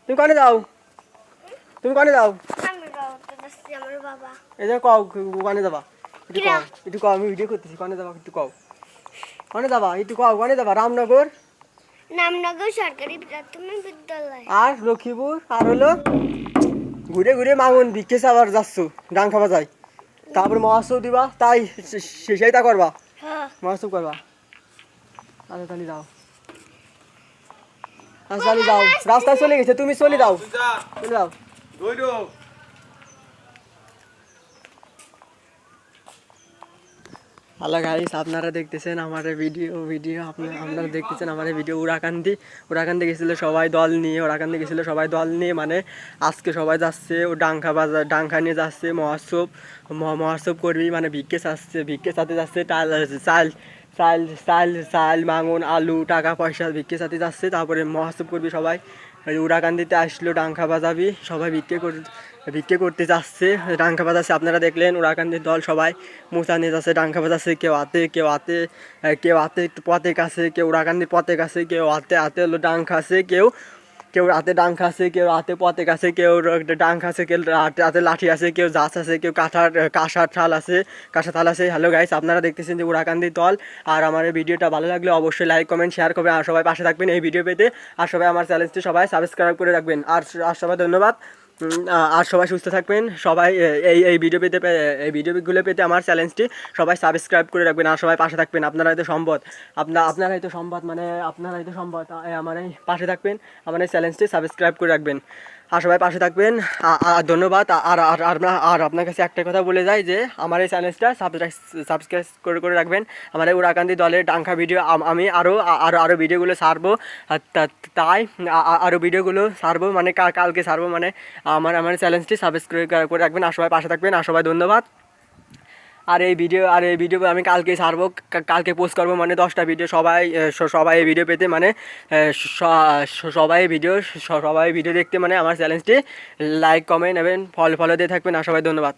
তুমি কনে যাও? তুমি কনে যাও? এই যে কও কনে যাবা? একটু কও আমি ভিডিও করতেছি। কনে যাবা একটু কও। কনে যাবা একটু কও। কনে যাবা? রামনগর সরকারি প্রাথমিক বিদ্যালয় আর লক্ষ্মীপুর আর হলো ঘুরে ঘুরে মামুন ভিক্ষে চাবার যাচ্ছ ডাং খাওয়া যায়। তারপরে মহাৎসব দিবা তাই সেইটা করবা। মহাৎসব করবা। আচ্ছা তাহলে যাও। আচ্ছা তাহলে যাও। রাস্তায় চলে গেছে তুমি চলে যাও। চলে যাও। হ্যালো গাইস, আপনারা দেখতেছেন আমার ভিডিও আপনারা দেখতেছেন আমার ভিডিও। উড়াকান্দি গেছিলো সবাই দল নিয়ে। ওরাকান্দি গেছিলো সবাই দল নিয়ে, মানে আজকে সবাই যাচ্ছে ও ডাংখা নিয়ে যাচ্ছে মহোৎসব করবি, মানে ভিক্ষে চাতে যাচ্ছে। চাল চাল চাল চাল মাঙন আলু টাকা পয়সা ভিক্ষে চাতে যাচ্ছে। তারপরে মহোৎসব করবি সবাই। উড়াকান্দিতে আসলো ডাংখা বাজাবি সবাই ভিক্ষে করতে যাচ্ছে। ডাংখা বাজাচ্ছে আপনারা দেখলেন। উড়াকান্দির দল সবাই মোচা নিয়ে যাচ্ছে, ডাংখা বাজাচ্ছে। কেউ হাতে একটু পথে কাছে, কেউ উড়াকান্দির পথে কাছে, কেউ হাতে হলো ডাংখা আছে, কেউ হাতে ডাংখা আছে, কেউ হাতে পথে কাছে, কেউ ডাংখা আছে, কেউ হাতে লাঠি আছে, কেউ জাছ আছে, কেউ কাঁসার থাল আছে। হ্যালো গাইস, আপনারা দেখতেছেন যে উড়াকান্দির দল। আর আমার এই ভিডিওটা ভালো লাগলে অবশ্যই লাইক কমেন্ট শেয়ার করবেন। আর সবাই পাশে থাকবেন এই ভিডিও পেতে। আর সবাই আমার চ্যানেলটি সবাই সাবস্ক্রাইব করে রাখবেন। আর সবাই ধন্যবাদ। আর সবাই সুস্থ থাকবেন। সবাই এই ভিডিওগুলো পেতে আমার চ্যানেলটি সবাই সাবস্ক্রাইব করে রাখবেন। আর সবাই পাশে থাকবেন। আপনারাই তো সম্পদ। মানে আপনারাই তো সম্পদ। আমার এই পাশে থাকবেন, আমার এই চ্যানেলটি সাবস্ক্রাইব করে রাখবেন। আর সবাই পাশে থাকবেন। আর ধন্যবাদ। আর আপনার কাছে একটা কথা বলে যাই যে আমার এই চ্যানেলটা সাবস্ক্রাইব করে রাখবেন। আমার এই উড়াকান্দি দলের ডাংখা ভিডিও আমি আরও ভিডিওগুলো ছাড়বো। তাই আরও ভিডিওগুলো ছাড়বো, মানে কালকে ছাড়বো। মানে আমার চ্যানেলটি সাবস্ক্রাইব করে রাখবেন। আর সবাই পাশে থাকবেন। আর সবাই ধন্যবাদ। আর এই ভিডিও আমি কালকে ছাড়বো, কালকে পোস্ট করবো, মানে 10টা ভিডিও। সবাই এই ভিডিও পেতে, মানে সবাই ভিডিও দেখতে, মানে আমার চ্যানেলটি লাইক কমেন্ট এবং ফলো দিয়ে থাকবেন। আর সবাই ধন্যবাদ।